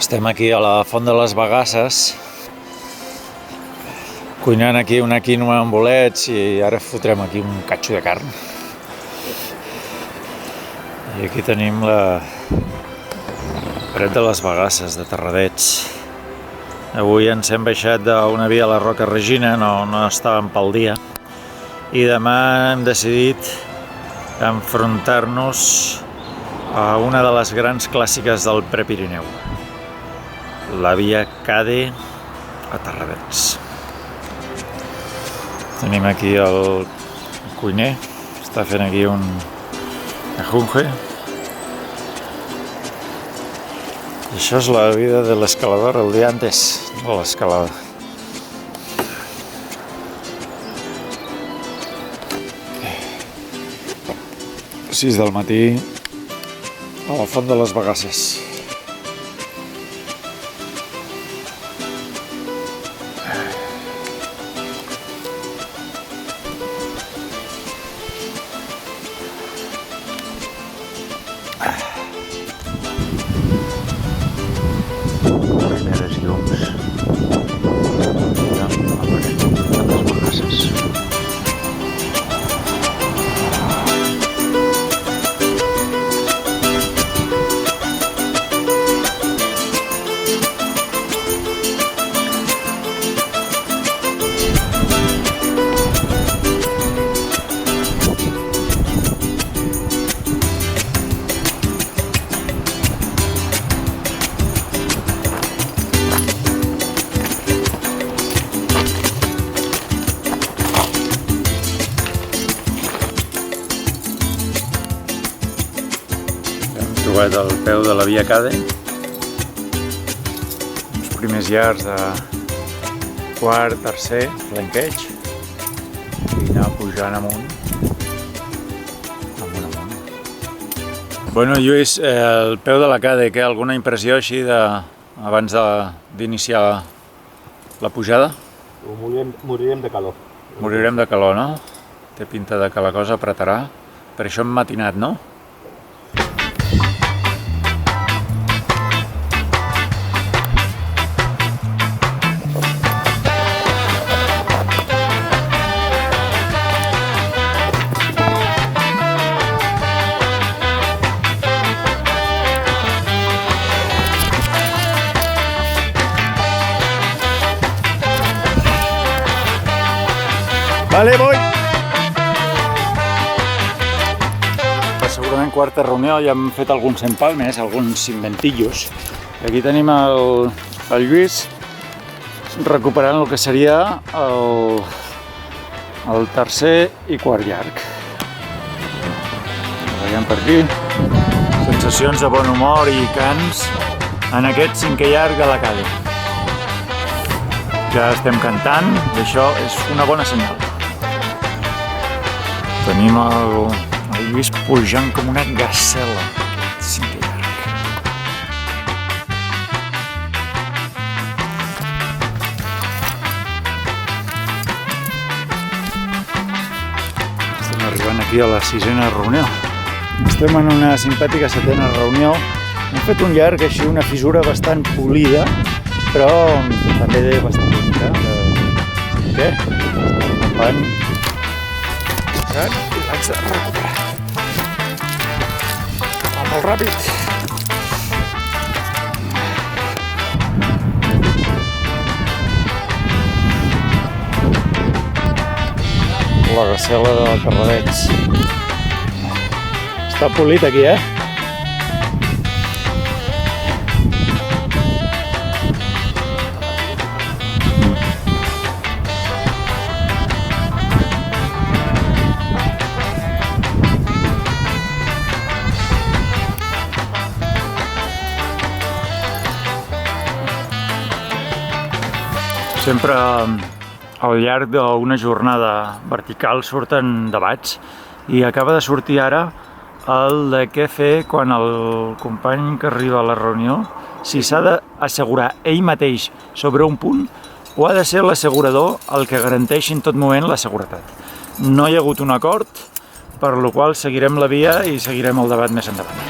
Estem aquí a la Font de les Bagasses, cuinant aquí una quinoa amb bolets i ara fotrem aquí un catxo de carn. I aquí tenim la paret de les Bagasses, de Terradets. Avui ens hem baixat d'una via a la Roca Regina, no estàvem pel dia. I demà hem decidit enfrontar-nos a una de les grans clàssiques del Prepirineu, la via Cade a Terradets. Tenim aquí el cuiner, està fent aquí un mejunje. I això és la vida de l'escalador el dia antes de l'escalada. A 6 del matí a la Font de les Bagasses. Primeres llums a la paret de les Bagasses. Trobat al peu de la via Cade, els primers llars de quart, tercer, flanqueig, i anar pujant amunt. Bueno, Lluís, el peu de la Cade, què? Alguna impressió així abans d'iniciar la pujada? Morirem de calor. Morirem de calor, no? Té pinta de que la cosa apretarà. Per això hem matinat, no? Vale, voy! Segurament quarta reunió, ja hem fet alguns empalmes, alguns inventillos. Aquí tenim el Lluís recuperant el que seria el tercer i quart llarg. Veiem per aquí. Sensacions de bon humor i cants en aquest cinquè llarg de la Cade. Ja estem cantant i això és una bona senyal. Tenim el Lluís pujant com una gasela. Cinquè llarg. Estem arribant aquí a la 6ª reunió. Estem en una simpàtica 7ª reunió. Hem fet un llarg així, una fissura bastant polida, però també bastant bonica. Cinquè. Estem agafant i l'haig de recuperar. Va molt ràpid. La gasela de Terradets. Està polit aquí, eh? Sempre al llarg d'una jornada vertical surten debats i acaba de sortir ara el de què fer quan el company que arriba a la reunió, si s'ha d'assegurar ell mateix sobre un punt o ha de ser l'assegurador el que garanteixi en tot moment la seguretat. No hi ha hagut un acord, per la qual seguirem la via i seguirem el debat més endavant.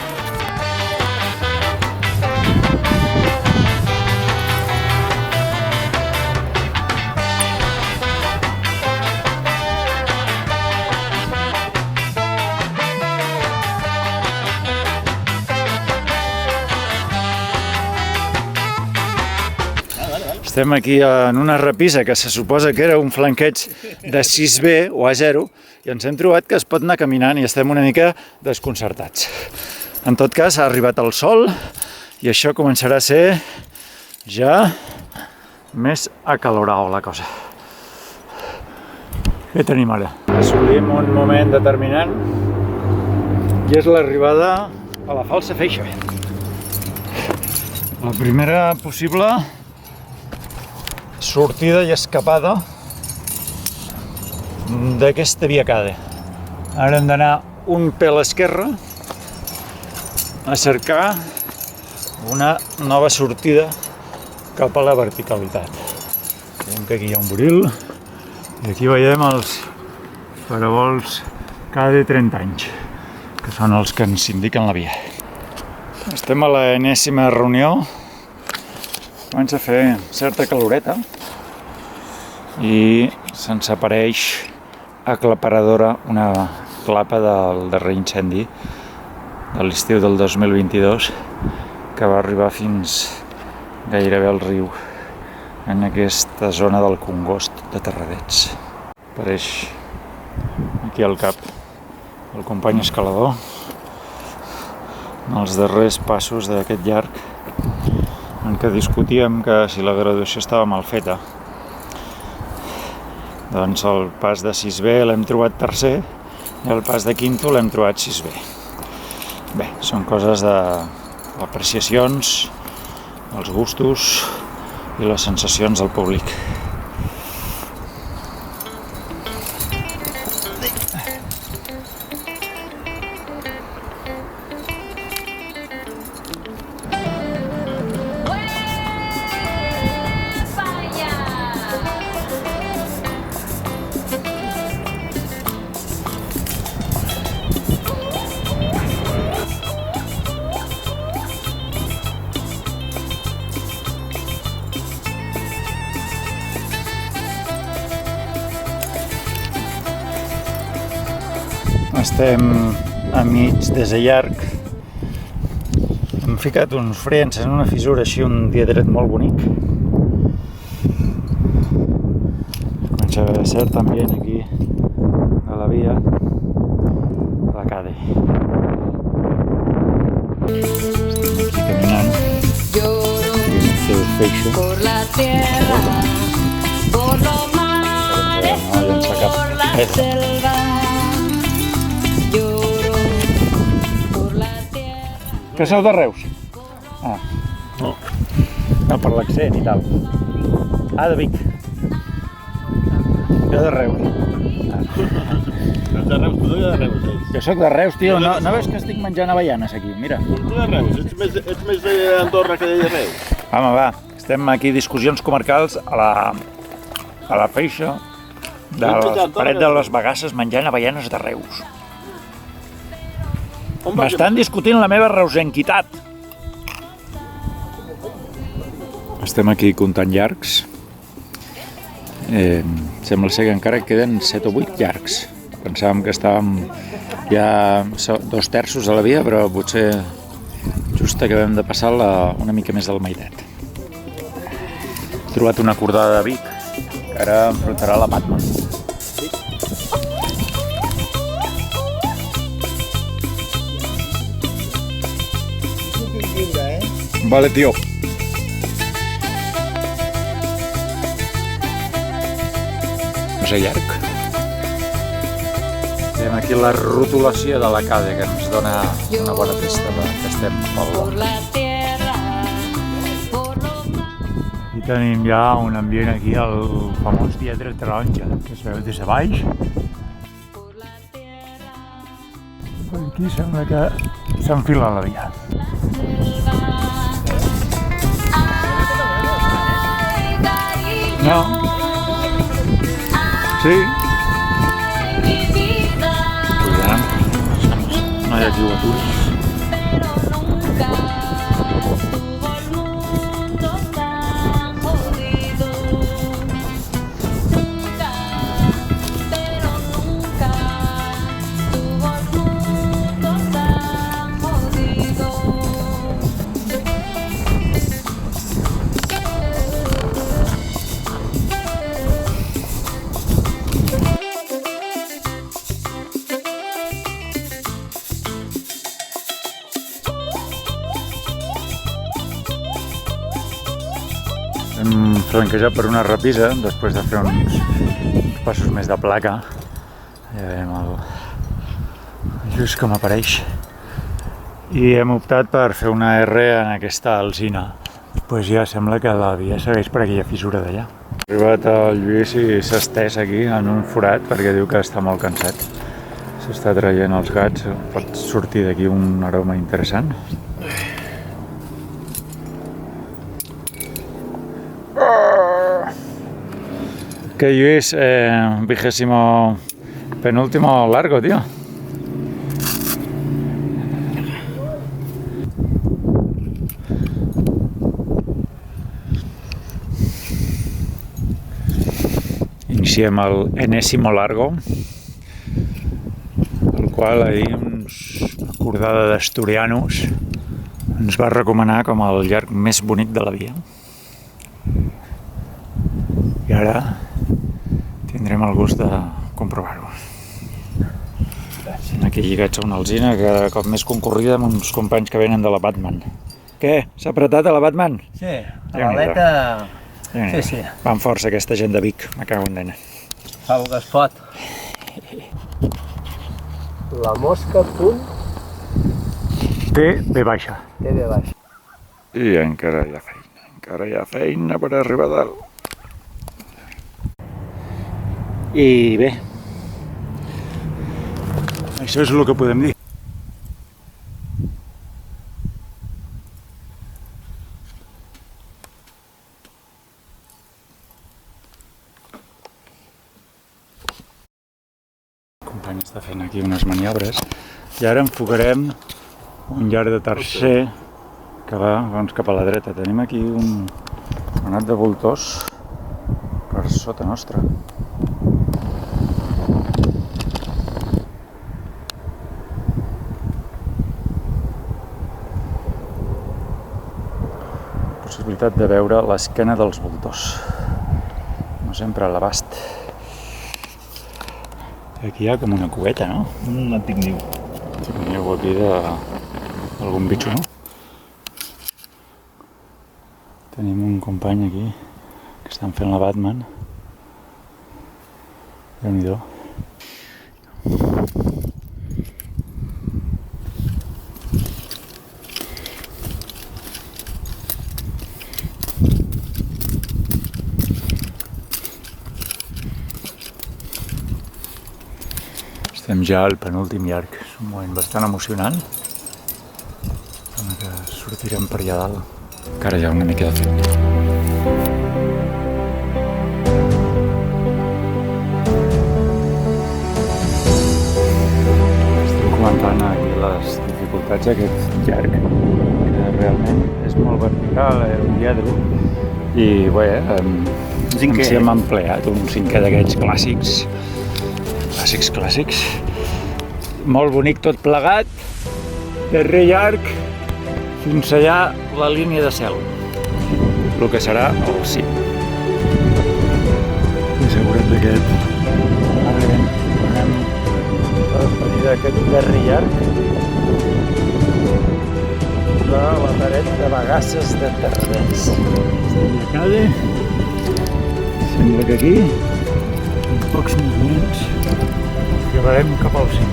Estem aquí en una repisa que se suposa que era un flanqueig de 6B o A0 i ens hem trobat que es pot anar caminant i estem una mica desconcertats. En tot cas, ha arribat el sol i això començarà a ser ja més acalorada la cosa. Què tenim ara? Assolim un moment determinant i és l'arribada a la falsa feixa. La primera possible sortida i escapada d'aquesta viacada. Ara hem d'anar un pèl a l'esquerra a cercar una nova sortida cap a la verticalitat. Veiem que aquí hi ha un buril i aquí veiem els farabols cada 30 anys, que són els que ens indiquen la via. Estem a l'enèsima reunió, comença a fer certa caloreta i se'ns apareix aclaparadora una clapa del darrer incendi de l'estiu del 2022 que va arribar fins gairebé al riu en aquesta zona del Congost de Terradets. Apareix aquí al cap el company escalador en els darrers passos d'aquest llarg en què discutíem que si la graduació estava mal feta. Doncs el pas de 6B l'hem trobat tercer i el pas de quinto l'hem trobat 6B. Bé, són coses d'apreciacions, els gustos i les sensacions del públic. Estem a mig desellarg. Hem ficat uns frens en una fissura així un dia dret molt bonic. Comença a haver cert ambient aquí a la via de la Cade. Estem aquí caminant. Aquesta feixa. Por la tierra, por los mares, por la selva. Que sou de Reus? Ah, no. No, per l'accent i tal. Ah, de Vic. Jo de Reus. De Reus, tu de Reus, Jo soc de Reus, tio. No veus que estic menjant avellanes aquí? Mira. Tu de Reus, ets més d'Andorra que de Reus. Home, va. Estem aquí discussions comarcals a la feixa de la paret de les Bagasses menjant avellanes de Reus. M'estan discutint la meva reusenquitat. Estem aquí comptant llargs. Sembla ser que encara queden 7 o 8 llargs. Pensàvem que estàvem ja 2/3 a la via, però potser just acabem de passar una mica més del meitat. He trobat una cordada de Vic que ara enfrontarà la Batman. Vale, tío. No sé, llarg. Tenim aquí la rotulació de la Cade, que ens dona una bona pista que estem pel... I tenim ja un ambient aquí, el famós Diedre Taronja, que es veu des de baix. Per aquí sembla que s'enfila la via. No. Sí. Pujant. No hi ha criatures. flanquejat per una repisa, després de fer uns passos més de placa. Ja veiem just com apareix. I hem optat per fer una R en aquesta alzina. Pues ja sembla que la via segueix per aquella fissura d'allà. Ha arribat el Lluís i s'ha estès aquí en un forat perquè diu que està molt cansat. S'està traient els gats, pot sortir d'aquí un aroma interessant. Que Lluís, 25º largo, tío. Iniciem el enésimo largo, el qual ahir una cordada d'asturianos ens va recomanar com el llarg més bonic de la via. I ara tindrem el gust de comprovar-ho. Estem aquí lligats a una alzina cada cop més concorrida amb uns companys que venen de la Batman. Què? S'ha apretat a la Batman? Sí, a l'aleta... Sí, sí. Va amb força aquesta gent de Vic, me cago en nena. Fa el que es pot. La mosca punt Té B baixa. té bé baix. I encara hi ha feina per arribar a dalt. I bé, això és el que podem dir. El company està fent aquí unes maniobres i ara enfocarem un llarg de tercer que va doncs, cap a la dreta. Tenim aquí un manat de voltors per sota nostra. Possibilitat de veure l'esquena dels voltors, no sempre a l'abast. Aquí hi ha com una cubeta, no? Un antic niu. Teniu aquí d'algun bitxo, no? Tenim un company aquí que estan fent la Batman. Déu-n'hi-do. Estem ja al penúltim llarg, és un moment bastant emocionant. Sembla que sortirem per allà dalt. Encara hi ha una mica de fil. Estem comentant aquí les dificultats d'aquest llarg, que realment és molt vertical, un lladro, i bé, ens hi hem empleat un cinquè d'aquests clàssics. Clàssics. Molt bonic tot plegat, darrer llarg, fins allà la línia de cel, el que serà el cim. Assegurat d'aquest. Ara bé, anem a despedir d'aquest darrer llarg de la paret de Bagasses de Terradens. Estem a Cade. Sembla que aquí, en pocs moviments, arribarem cap al cim.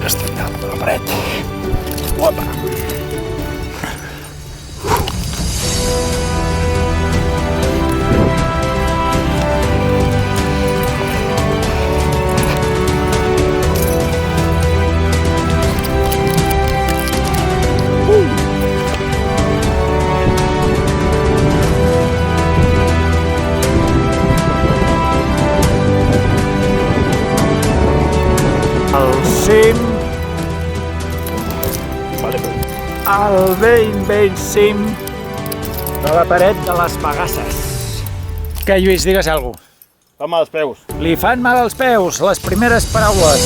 Estem dalt de la paret. Opa! Cim, al vell cim de la paret de les Bagasses. Què, Lluís, digues alguna cosa? Fa mal als peus. Li fan mal als peus, les primeres paraules.